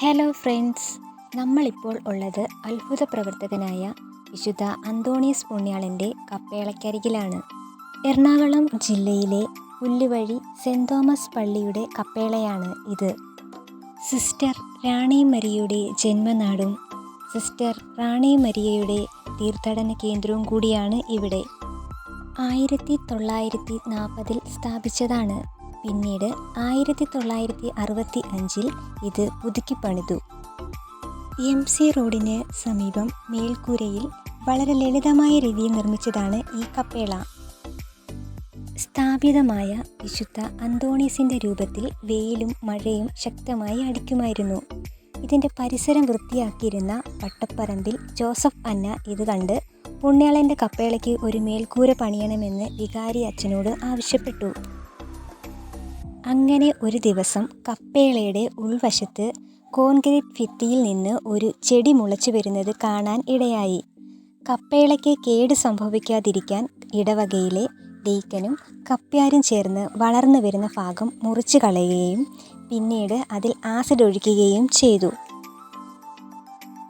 Hello friends, നമ്മളിപ്പോൾ ഉള്ളത് അത്ഭുത പ്രവർത്തകനായ വിശുദ്ധ അന്തോണീസ് പുണ്യാളൻ്റെ കപ്പേളയ്ക്കരികിലാണ്. എറണാകുളം ജില്ലയിലെ പുല്ലുവഴി സെൻറ് തോമസ് പള്ളിയുടെ കപ്പേളയാണ് ഇത്. സിസ്റ്റർ റാണി മരിയയുടെ ജന്മനാടും സിസ്റ്റർ റാണി മരിയയുടെ തീർത്ഥാടന കേന്ദ്രവും കൂടിയാണ് ഇവിടെ. 1940 സ്ഥാപിച്ചതാണ്. പിന്നീട് 1965 ഇത് പുതുക്കിപ്പണിതു. MC റോഡിന് സമീപം മേൽക്കൂരയിൽ വളരെ ലളിതമായ രീതിയിൽ നിർമ്മിച്ചതാണ് ഈ കപ്പേള. സ്ഥാപിതമായ വിശുദ്ധ അന്തോണീസിൻ്റെ രൂപത്തിൽ വെയിലും മഴയും ശക്തമായി അടിക്കുമായിരുന്നു. ഇതിൻ്റെ പരിസരം വൃത്തിയാക്കിയിരുന്ന പട്ടപ്പറമ്പിൽ ജോസഫ് അന്ന ഇത് കണ്ട് പുണ്യാളൻ്റെ കപ്പേളയ്ക്ക് ഒരു മേൽക്കൂര പണിയണമെന്ന് വികാരി അച്ഛനോട് ആവശ്യപ്പെട്ടു. അങ്ങനെ ഒരു ദിവസം കപ്പേളയുടെ ഉൾവശത്ത് കോൺക്രീറ്റ് ഭിത്തിയിൽ നിന്ന് ഒരു ചെടി മുളച്ചു വരുന്നത് കാണാൻ ഇടയായി. കപ്പേളയ്ക്ക് കേട് സംഭവിക്കാതിരിക്കാൻ ഇടവകയിലെ ഡീക്കനും കപ്പ്യാരും ചേർന്ന് വളർന്നു വരുന്ന ഭാഗം മുറിച്ചു കളയുകയും പിന്നീട് അതിൽ ആസിഡ് ഒഴിക്കുകയും ചെയ്തു.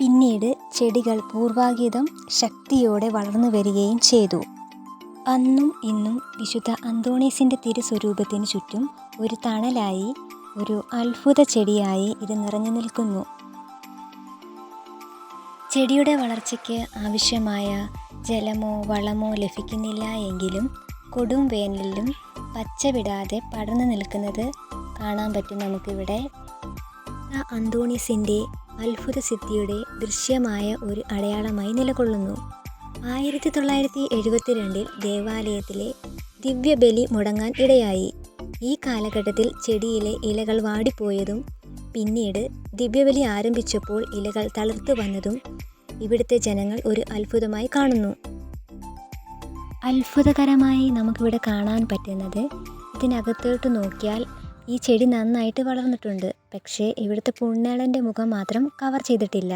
പിന്നീട് ചെടികൾ പൂർവാധികം ശക്തിയോടെ വളർന്നു വരികയും ചെയ്തു. അന്നും ഇന്നും വിശുദ്ധ അന്തോണീസിൻ്റെ തിരുസ്വരൂപത്തിന് ചുറ്റും ഒരു തണലായി, ഒരു അത്ഭുത ചെടിയായി ഇത് നിറഞ്ഞു നിൽക്കുന്നു. ചെടിയുടെ വളർച്ചയ്ക്ക് ആവശ്യമായ ജലമോ വളമോ ലഭിക്കുന്നില്ല എങ്കിലും കൊടും വേനലിലും പച്ച വിടാതെ പടർന്നു നിൽക്കുന്നത് കാണാൻ പറ്റും നമുക്കിവിടെ. അന്തോണീസിൻ്റെ അത്ഭുത സിദ്ധിയുടെ ദൃശ്യമായ ഒരു അടയാളമായി നിലകൊള്ളുന്നു. 1972 ദേവാലയത്തിലെ ദിവ്യബലി മുടങ്ങാൻ ഇടയായി. ഈ കാലഘട്ടത്തിൽ ചെടിയിലെ ഇലകൾ വാടിപ്പോയതും പിന്നീട് ദിവ്യബലി ആരംഭിച്ചപ്പോൾ ഇലകൾ തളിർത്തു വന്നതും ഇവിടുത്തെ ജനങ്ങൾ ഒരു അത്ഭുതമായി കാണുന്നു. അത്ഭുതകരമായി നമുക്കിവിടെ കാണാൻ പറ്റുന്നത്, ഇതിനകത്തോട്ട് നോക്കിയാൽ ഈ ചെടി നന്നായിട്ട് വളർന്നിട്ടുണ്ട്. പക്ഷേ ഇവിടുത്തെ പുണ്യാളൻ്റെ മുഖം മാത്രം കവർ ചെയ്തിട്ടില്ല.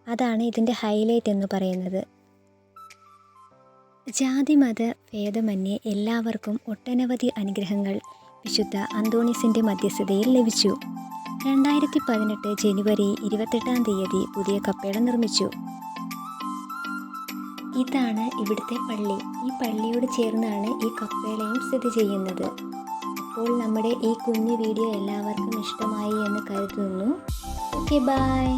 അതാണ് ഇതിൻ്റെ ഹൈലൈറ്റ് എന്ന് പറയുന്നത്. ജാതിമത ഭേദമന്യേ എല്ലാവർക്കും ഒട്ടനവധി അനുഗ്രഹങ്ങൾ വിശുദ്ധ അന്തോണീസിൻ്റെ മധ്യസ്ഥതയിൽ ലഭിച്ചു. 2018 ജനുവരി 28 പുതിയ കപ്പേള നിർമ്മിച്ചു. ഇതാണ് ഇവിടുത്തെ പള്ളി. ഈ പള്ളിയോട് ചേർന്നാണ് ഈ കപ്പേളയും സ്ഥിതി ചെയ്യുന്നത്. അപ്പോൾ നമ്മുടെ ഈ കുഞ്ഞു വീഡിയോ എല്ലാവർക്കും ഇഷ്ടമായി എന്ന് കരുതുന്നു. Okay, by.